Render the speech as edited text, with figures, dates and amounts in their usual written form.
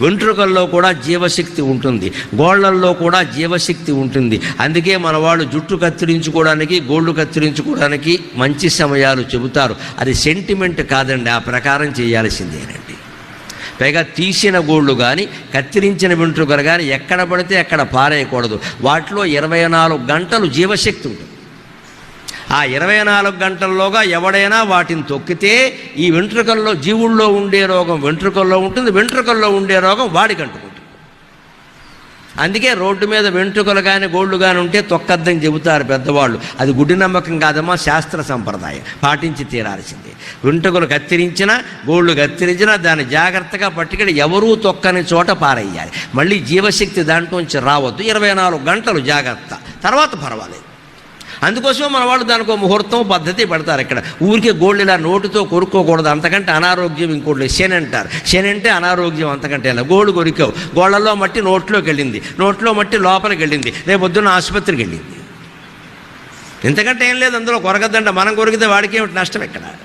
వెంట్రుకల్లో కూడా జీవశక్తి ఉంటుంది, గోళ్లల్లో కూడా జీవశక్తి ఉంటుంది. అందుకే మన వాళ్ళు జుట్టు కత్తిరించుకోవడానికి, గోళ్ళు కత్తిరించుకోవడానికి మంచి సమయాలు చెబుతారు. అది సెంటిమెంట్ కాదండి, ఆ ప్రకారం చేయాల్సిందేనండి. పైగా తీసిన గోళ్ళు కానీ కత్తిరించిన వెంట్రుకలు కానీ ఎక్కడ పడితే అక్కడ పారేయకూడదు. వాటిలో 24 గంటలు జీవశక్తి ఉంటుంది. ఆ 24 గంటల్లోగా ఎవడైనా వాటిని తొక్కితే ఈ వెంట్రుకల్లో, జీవుల్లో ఉండే రోగం వెంట్రుకల్లో ఉంటుంది, వెంట్రుకల్లో ఉండే రోగం వాడికి అంటుకుంటుంది. అందుకే రోడ్డు మీద వెంట్రుకలు కానీ గోళ్ళు కానీ ఉంటే తొక్కద్దని చెబుతారు పెద్దవాళ్ళు. అది గుడ్డి నమ్మకం కాదమ్మా, శాస్త్ర సంప్రదాయం, పాటించి తీరాల్సిందే. వెంట్రుకలు కత్తిరించినా, గోళ్ళు కత్తిరించినా దాన్ని జాగ్రత్తగా పట్టుకెళ్ళి ఎవరూ తొక్కని చోట పారేయాలి. మళ్ళీ జీవశక్తి దాంట్లోంచి రావద్దు. 24 గంటలు జాగ్రత్త, తర్వాత పర్వాలేదు. అందుకోసమే మన వాళ్ళు దానికో ముహూర్తం పద్ధతి పెడతారు. ఇక్కడ ఊరికే గోళ్ళు ఇలా నోటితో కొరుక్కోకూడదు, అంతకంటే అనారోగ్యం ఇంకోటి. శని అంటారు, శని అంటే అనారోగ్యం, అంతకంటే ఇలా. గోళ్ళు కొరికావు, గోళ్లలో మట్టి నోట్లోకి వెళ్ళింది, నోట్లో మట్టి లోపలికి వెళ్ళింది, రేపు పొద్దున్న ఆసుపత్రికి వెళ్ళింది. ఇంతకంటే ఏం లేదు, అందులో కొరగద్దంట. మనం కొరికితే వాడికి ఏమిటి నష్టం ఎక్కడ?